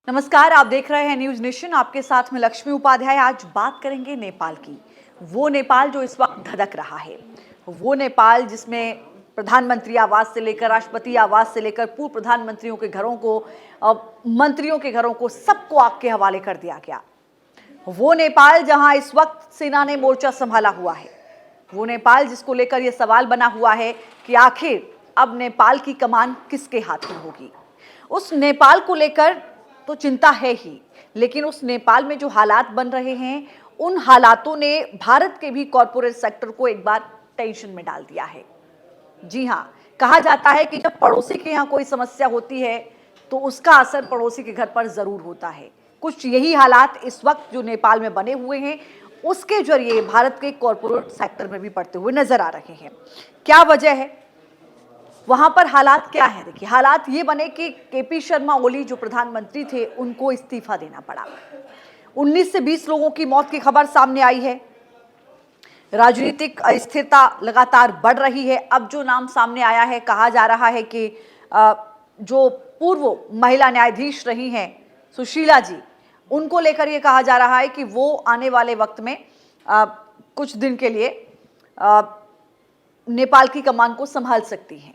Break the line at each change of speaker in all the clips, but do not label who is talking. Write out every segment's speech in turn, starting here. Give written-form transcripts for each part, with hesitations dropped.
नमस्कार, आप देख रहे हैं न्यूज नेशन। आपके साथ में लक्ष्मी उपाध्याय। आज बात करेंगे नेपाल की। वो नेपाल जो इस वक्त धधक रहा है, वो नेपाल जिसमें प्रधानमंत्री आवास से लेकर राष्ट्रपति आवास से लेकर पूर्व प्रधानमंत्रियों के घरों को, मंत्रियों के घरों को, सबको आग के हवाले कर दिया गया। वो नेपाल जहां इस वक्त सेना ने मोर्चा संभाला हुआ है, वो नेपाल जिसको लेकर यह सवाल बना हुआ है कि आखिर अब नेपाल की कमान किसके हाथ में होगी। उस नेपाल को लेकर तो चिंता है ही, लेकिन उस नेपाल में जो हालात बन रहे हैं, उन हालातों ने भारत के भी कॉरपोरेट सेक्टर को एक बार टेंशन में डाल दिया है। जी हां, कहा जाता है कि जब पड़ोसी के यहाँ कोई समस्या होती है तो उसका असर पड़ोसी के घर पर जरूर होता है। कुछ यही हालात इस वक्त जो नेपाल में बने हुए हैं, उसके जरिए भारत के कॉरपोरेट सेक्टर में भी पड़ते हुए नजर आ रहे हैं। क्या वजह है, वहां पर हालात क्या है? देखिए, हालात ये बने कि केपी शर्मा ओली जो प्रधानमंत्री थे, उनको इस्तीफा देना पड़ा। 19 से 20 लोगों की मौत की खबर सामने आई है। राजनीतिक अस्थिरता लगातार बढ़ रही है। अब जो नाम सामने आया है, कहा जा रहा है कि जो पूर्व महिला न्यायाधीश रही हैं सुशीला जी, उनको लेकर यह कहा जा रहा है कि वो आने वाले वक्त में कुछ दिन के लिए नेपाल की कमान को संभाल सकती हैं,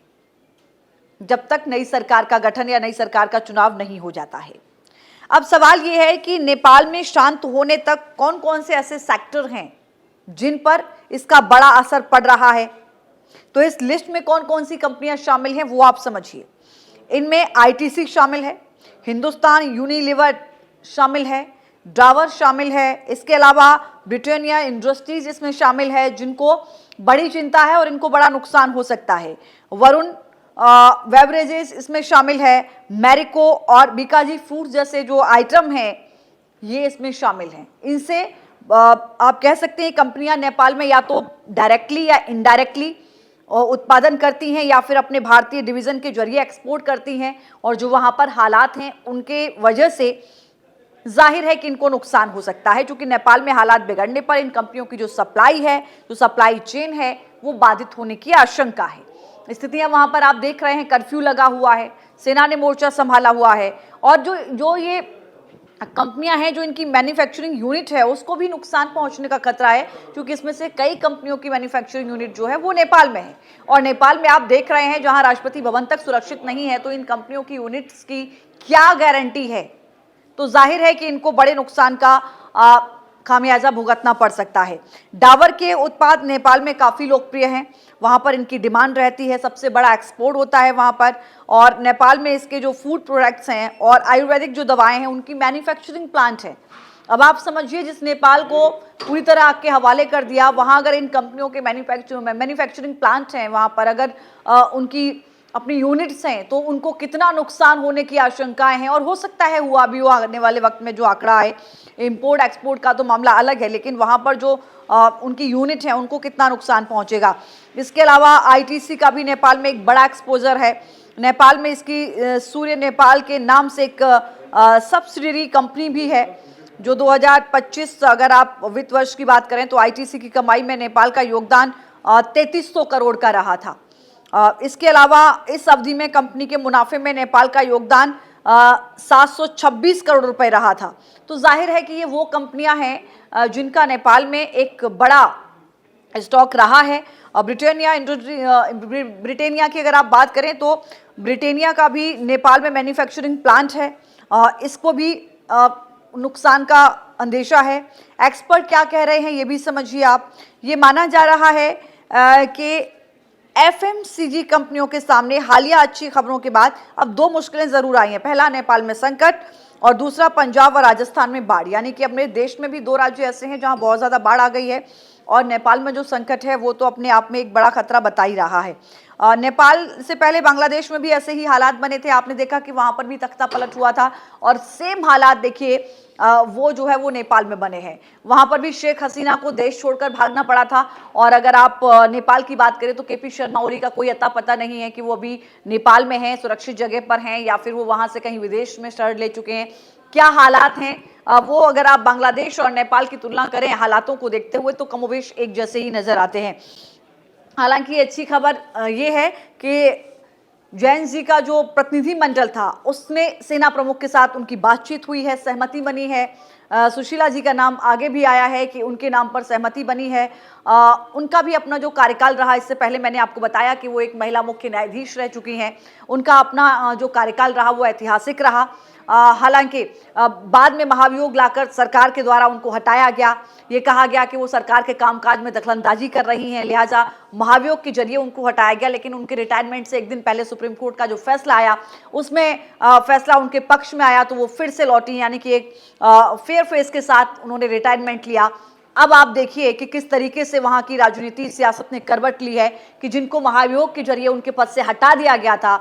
जब तक नई सरकार का गठन या नई सरकार का चुनाव नहीं हो जाता है। अब सवाल यह है कि नेपाल में शांत होने तक कौन कौन से ऐसे सेक्टर हैं जिन पर इसका बड़ा असर पड़ रहा है। तो इस लिस्ट में कौन कौन सी कंपनियां शामिल हैं वो आप समझिए। इनमें आईटीसी शामिल है, हिंदुस्तान यूनिलीवर शामिल है, डाबर शामिल है, इसके अलावा ब्रिटानिया इंडस्ट्रीज इसमें शामिल है, जिनको बड़ी चिंता है और इनको बड़ा नुकसान हो सकता है। वरुण बेवरेजेस इसमें शामिल है, मैरिको और बीकाजी फूड्स जैसे जो आइटम हैं ये इसमें शामिल हैं। इनसे आप कह सकते हैं कंपनियां नेपाल में या तो डायरेक्टली या इनडायरेक्टली उत्पादन करती हैं या फिर अपने भारतीय डिवीजन के जरिए एक्सपोर्ट करती हैं, और जो वहां पर हालात हैं उनके वजह से जाहिर है कि इनको नुकसान हो सकता है, क्योंकि नेपाल में हालात बिगड़ने पर इन कंपनियों की जो सप्लाई है, जो सप्लाई चेन है, वो बाधित होने की आशंका है। स्थितियां वहां पर आप देख रहे हैं, कर्फ्यू लगा हुआ है, सेना ने मोर्चा संभाला हुआ है, और जो ये कंपनियां हैं, जो इनकी मैन्युफैक्चरिंग यूनिट है, उसको भी नुकसान पहुंचने का खतरा है, क्योंकि इसमें से कई कंपनियों की मैन्युफैक्चरिंग यूनिट जो है वो नेपाल में है। और नेपाल में आप देख रहे हैं जहां राष्ट्रपति भवन तक सुरक्षित नहीं है, तो इन कंपनियों की यूनिट्स की क्या गारंटी है? तो जाहिर है कि इनको बड़े नुकसान का खामियाजा भुगतना पड़ सकता है। डाबर के उत्पाद नेपाल में काफ़ी लोकप्रिय हैं, वहाँ पर इनकी डिमांड रहती है, सबसे बड़ा एक्सपोर्ट होता है वहाँ पर। और नेपाल में इसके जो फूड प्रोडक्ट्स हैं और आयुर्वेदिक जो दवाएं हैं, उनकी मैन्युफैक्चरिंग प्लांट है। अब आप समझिए, जिस नेपाल को पूरी तरह आग के हवाले कर दिया, वहाँ अगर इन कंपनियों के मैन्युफैक्चरिंग प्लांट हैं, वहाँ पर अगर उनकी अपनी यूनिट्स हैं, तो उनको कितना नुकसान होने की आशंकाएं हैं। और हो सकता है हुआ भी हो आने वाले वक्त में। जो आंकड़ा है इंपोर्ट एक्सपोर्ट का तो मामला अलग है, लेकिन वहाँ पर जो उनकी यूनिट है उनको कितना नुकसान पहुँचेगा। इसके अलावा आईटीसी का भी नेपाल में एक बड़ा एक्सपोजर है। नेपाल में इसकी सूर्य नेपाल के नाम से एक सब्सिडरी कंपनी भी है, जो 2025 अगर आप वित्त वर्ष की बात करें तो आईटीसी की कमाई में नेपाल का योगदान 3300 करोड़ का रहा था। इसके अलावा इस अवधि में कंपनी के मुनाफे में नेपाल का योगदान 726 करोड़ रुपए रहा था। तो जाहिर है कि ये वो कंपनियां हैं जिनका नेपाल में एक बड़ा स्टॉक रहा है। ब्रिटानिया की अगर आप बात करें तो ब्रिटानिया का भी नेपाल में मैन्युफैक्चरिंग प्लांट है, इसको भी नुकसान का अंदेशा है। एक्सपर्ट क्या कह रहे हैं ये भी समझिए आप। ये माना जा रहा है कि एफएमसीजी कंपनियों के सामने हालिया अच्छी खबरों के बाद अब दो मुश्किलें जरूर आई हैं। पहला, नेपाल में संकट, और दूसरा पंजाब और राजस्थान में बाढ़। यानी कि अपने देश में भी दो राज्य ऐसे हैं जहां बहुत ज्यादा बाढ़ आ गई है, और नेपाल में जो संकट है वो तो अपने आप में एक बड़ा खतरा बता ही रहा है। नेपाल से पहले बांग्लादेश में भी ऐसे ही हालात बने थे। आपने देखा कि वहां पर भी तख्ता पलट हुआ था, और सेम हालात देखिए वो जो है वो नेपाल में बने हैं। वहां पर भी शेख हसीना को देश छोड़कर भागना पड़ा था। और अगर आप नेपाल की बात करें तो केपी शर्मा ओली का कोई अता पता नहीं है कि वो अभी नेपाल में हैं, सुरक्षित जगह पर हैं, या फिर वो वहां से कहीं विदेश में शरण ले चुके हैं। क्या हालात हैं वो अगर आप बांग्लादेश और नेपाल की तुलना करें हालातों को देखते हुए, तो कमोवेश एक जैसे ही नजर आते हैं। हालांकि अच्छी खबर ये है कि जैन जी का जो प्रतिनिधि मंडल था उसमें सेना प्रमुख के साथ उनकी बातचीत हुई है, सहमति बनी है। सुशीला जी का नाम आगे भी आया है कि उनके नाम पर सहमति बनी है। उनका भी अपना जो कार्यकाल रहा, इससे पहले मैंने आपको बताया कि वो एक महिला मुख्य न्यायाधीश रह चुकी हैं। उनका अपना जो कार्यकाल रहा वो ऐतिहासिक रहा। हालांकि बाद में महाभियोग लाकर सरकार के द्वारा उनको हटाया गया। ये कहा गया कि वो सरकार के कामकाज में दखलंदाजी कर रही हैं, लिहाजा महाभियोग के जरिए उनको हटाया गया। लेकिन उनके रिटायरमेंट से एक दिन पहले सुप्रीम कोर्ट का जो फैसला आया उसमें फैसला उनके पक्ष में आया, तो वो फिर से लौटी, यानी कि एक फेयर फेस के साथ उन्होंने रिटायरमेंट लिया। अब आप देखिए कि किस तरीके से वहां की राजनीति सियासत ने करवट ली है कि जिनको महाभियोग के जरिए उनके पद से हटा दिया गया था,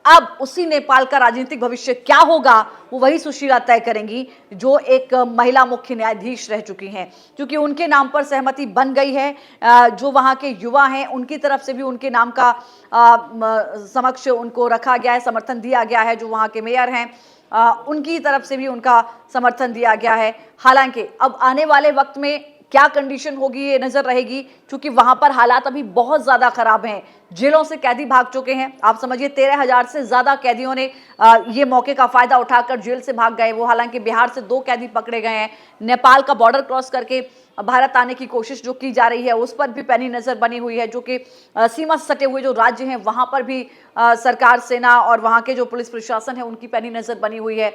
अब उसी नेपाल का राजनीतिक भविष्य क्या होगा वो वही सुशीला तय करेंगी, जो एक महिला मुख्य न्यायाधीश रह चुकी हैं। क्योंकि उनके नाम पर सहमति बन गई है, जो वहां के युवा हैं उनकी तरफ से भी उनके नाम का समक्ष उनको रखा गया है, समर्थन दिया गया है। जो वहां के मेयर हैं उनकी तरफ से भी उनका समर्थन दिया गया है। हालांकि अब आने वाले वक्त में क्या कंडीशन होगी ये नजर रहेगी, क्योंकि वहां पर हालात अभी बहुत ज्यादा खराब हैं। जेलों से कैदी भाग चुके हैं। आप समझिए 13,000 से ज्यादा कैदियों ने ये मौके का फायदा उठाकर जेल से भाग गए। वो हालांकि बिहार से 2 कैदी पकड़े गए हैं। नेपाल का बॉर्डर क्रॉस करके भारत आने की कोशिश जो की जा रही है उस पर भी पैनी नजर बनी हुई है, जो कि सीमा से सटे हुए जो राज्य हैं वहां पर भी सरकार, सेना और वहां के जो पुलिस प्रशासन है उनकी पैनी नजर बनी हुई है।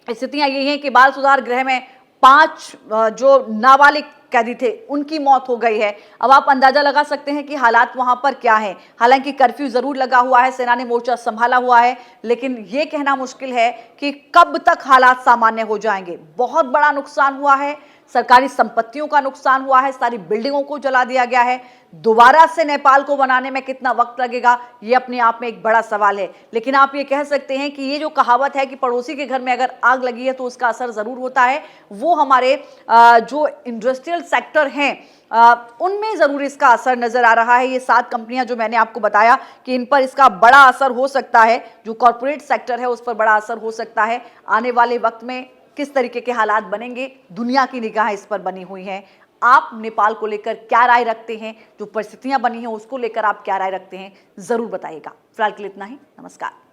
स्थितियां यही हैं कि बाल सुधार गृह में 5 जो नाबालिग कैदी थे उनकी मौत हो गई है। अब आप अंदाजा लगा सकते हैं कि हालात वहां पर क्या है। हालांकि कर्फ्यू जरूर लगा हुआ है, सेना ने मोर्चा संभाला हुआ है, लेकिन यह कहना मुश्किल है कि कब तक हालात सामान्य हो जाएंगे। बहुत बड़ा नुकसान हुआ है, सरकारी संपत्तियों का नुकसान हुआ है, सारी बिल्डिंगों को जला दिया गया है। दोबारा से नेपाल को बनाने में कितना वक्त लगेगा ये अपने आप में एक बड़ा सवाल है। लेकिन आप ये कह सकते हैं कि ये जो कहावत है कि पड़ोसी के घर में अगर आग लगी है तो उसका असर जरूर होता है, वो हमारे जो इंडस्ट्रियल सेक्टर हैं उनमें जरूर इसका असर नजर आ रहा है। ये 7 कंपनियां जो मैंने आपको बताया कि इन पर इसका बड़ा असर हो सकता है, जो कॉर्पोरेट सेक्टर है उस पर बड़ा असर हो सकता है। आने वाले वक्त में किस तरीके के हालात बनेंगे, दुनिया की निगाह इस पर बनी हुई है। आप नेपाल को लेकर क्या राय रखते हैं, जो परिस्थितियां बनी हैं उसको लेकर आप क्या राय रखते हैं, जरूर बताइएगा। फिलहाल के लिए इतना ही, नमस्कार।